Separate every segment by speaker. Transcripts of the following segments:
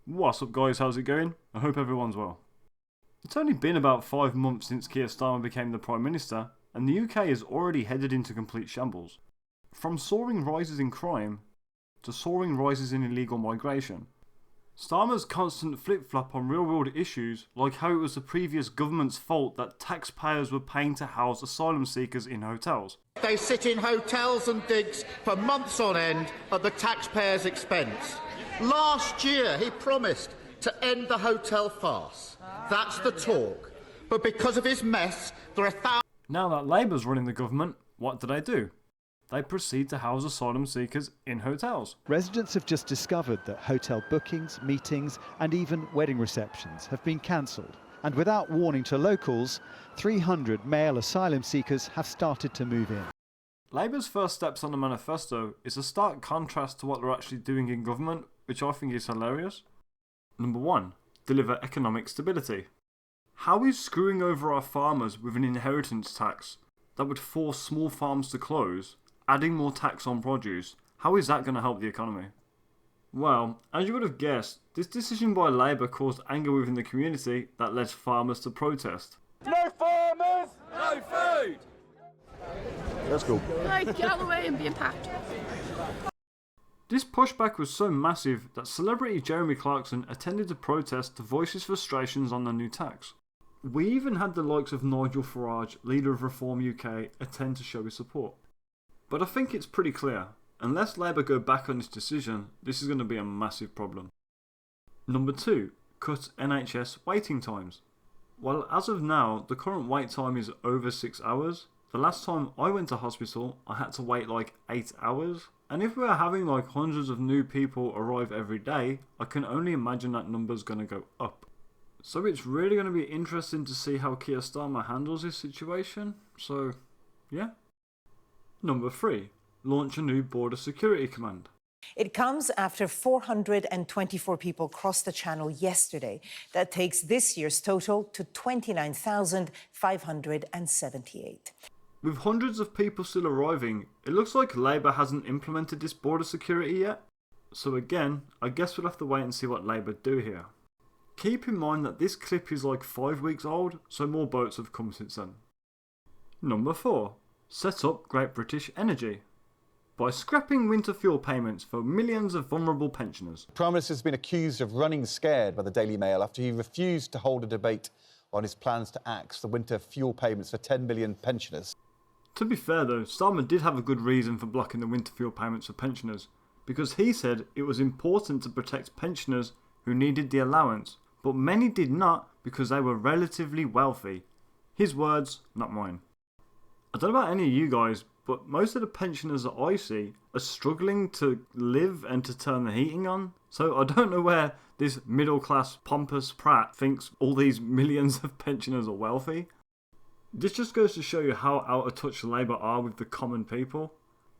Speaker 1: What's up guys, how's it going? I hope everyone's well. It's only been about 5 months since Keir Starmer became the Prime Minister, and the UK is already headed into complete shambles. From soaring rises in crime, to soaring rises in illegal migration. Starmer's constant flip-flop on real-world issues, like how it was the previous government's fault that taxpayers were paying to house asylum seekers in hotels.
Speaker 2: They sit in hotels and digs for months on end at the taxpayers' expense. Last year he promised to end the hotel farce. That's the talk. But because of his mess, there are thousands.
Speaker 1: Now that Labour's running the government, what do? They proceed to house asylum seekers in hotels.
Speaker 3: Residents have just discovered that hotel bookings, meetings and even wedding receptions have been cancelled. And without warning to locals, 300 male asylum seekers have started to move in.
Speaker 1: Labour's first steps on the manifesto is a stark contrast to what they're actually doing in government, which I think is hilarious. Number 1. Deliver economic stability. How is screwing over our farmers with an inheritance tax that would force small farms to close, adding more tax on produce, how is that going to help the economy? Well, as you would have guessed, this decision by Labour caused anger within the community that led farmers to protest.
Speaker 4: No farmers, no food!
Speaker 3: Let's go.
Speaker 5: Right, get out of the way and be attacked.
Speaker 1: This pushback was so massive that celebrity Jeremy Clarkson attended the protest to voice his frustrations on the new tax. We even had the likes of Nigel Farage, leader of Reform UK, attend to show his support. But I think it's pretty clear, unless Labour go back on this decision, this is going to be a massive problem. Number 2. Cut NHS waiting times. Well, as of now, the current wait time is over 6 hours. The last time I went to hospital, I had to wait like 8 hours. And if we're having like hundreds of new people arrive every day, I can only imagine that number's going to go up. So it's really going to be interesting to see how Keir Starmer handles this situation. So, yeah. Number 3. Launch a new border security command.
Speaker 6: It comes after 424 people crossed the channel yesterday. That takes this year's total to 29,578.
Speaker 1: With hundreds of people still arriving, it looks like Labour hasn't implemented this border security yet. So again, I guess we'll have to wait and see what Labour do here. Keep in mind that this clip is like 5 weeks old, so more boats have come since then. Number 4. Set up Great British Energy. By scrapping winter fuel payments for millions of vulnerable pensioners.
Speaker 7: The Prime Minister has been accused of running scared by the Daily Mail after he refused to hold a debate on his plans to axe the winter fuel payments for 10 million pensioners.
Speaker 1: To be fair though, Starmer did have a good reason for blocking the winter fuel payments for pensioners, because he said it was important to protect pensioners who needed the allowance, but many did not because they were relatively wealthy. His words, not mine. I don't know about any of you guys, but most of the pensioners that I see are struggling to live and to turn the heating on. So I don't know where this middle class pompous prat thinks all these millions of pensioners are wealthy. This just goes to show you how out of touch Labour are with the common people.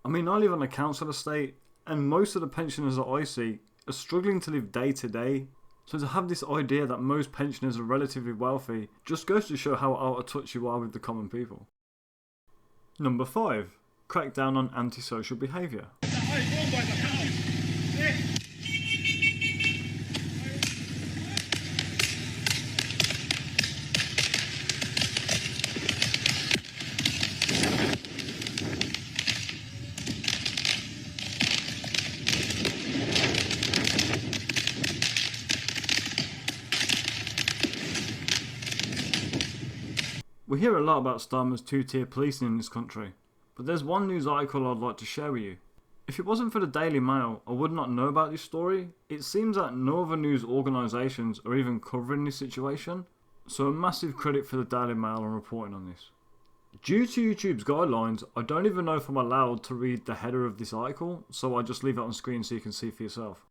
Speaker 1: I mean, I live on a council estate and most of the pensioners that I see are struggling to live day to day. So to have this idea that most pensioners are relatively wealthy just goes to show how out of touch you are with the common people. Number 5. Crack down on antisocial behaviour. We hear a lot about Starmer's two-tier policing in this country, but there's one news article I'd like to share with you. If it wasn't for the Daily Mail, I would not know about this story. It seems that no other news organisations are even covering this situation, so a massive credit for the Daily Mail on reporting on this. Due to YouTube's guidelines, I don't even know if I'm allowed to read the header of this article, so I just leave it on screen so you can see for yourself.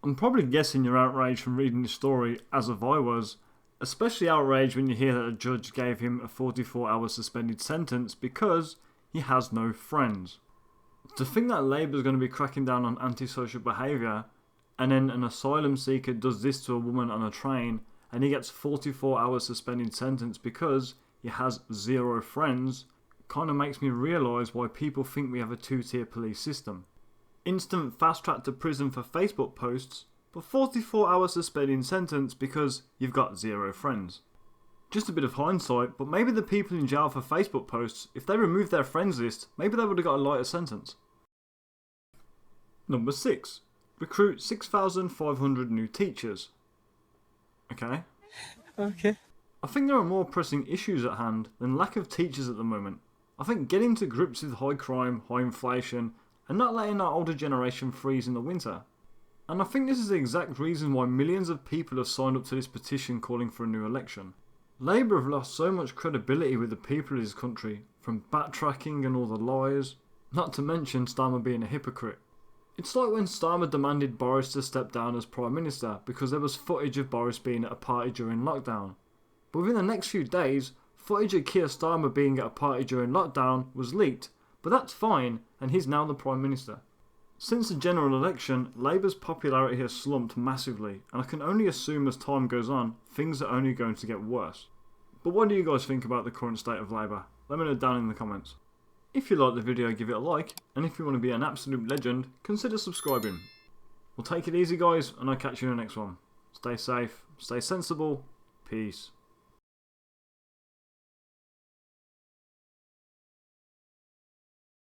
Speaker 1: I'm probably guessing you're outraged from reading this story, as if I was, especially outraged when you hear that a judge gave him a 44-hour suspended sentence because he has no friends. To think that Labour is going to be cracking down on antisocial behaviour, and then an asylum seeker does this to a woman on a train and he gets 44 hours suspended sentence because he has 0 friends, kind of makes me realise why people think we have a 2-tier police system. instant fast track to prison for Facebook posts, but 44-hour suspending sentence because you've got 0 friends. Just a bit of hindsight, but maybe the people in jail for Facebook posts, if they removed their friends list, maybe they would have got a lighter sentence. Number 6. Recruit 6,500 new teachers. Okay. I think there are more pressing issues at hand than lack of teachers at the moment. I think getting to grips with high crime, high inflation, and not letting our older generation freeze in the winter. And I think this is the exact reason why millions of people have signed up to this petition calling for a new election. Labour have lost so much credibility with the people of this country, from backtracking and all the lies, not to mention Starmer being a hypocrite. It's like when Starmer demanded Boris to step down as Prime Minister because there was footage of Boris being at a party during lockdown. But within the next few days, footage of Keir Starmer being at a party during lockdown was leaked, but that's fine, and he's now the Prime Minister. Since the general election, Labour's popularity has slumped massively, and I can only assume as time goes on, things are only going to get worse. But what do you guys think about the current state of Labour? Let me know down in the comments. If you liked the video, give it a like, and if you want to be an absolute legend, consider subscribing. Well, take it easy guys, and I'll catch you in the next one. Stay safe, stay sensible, peace.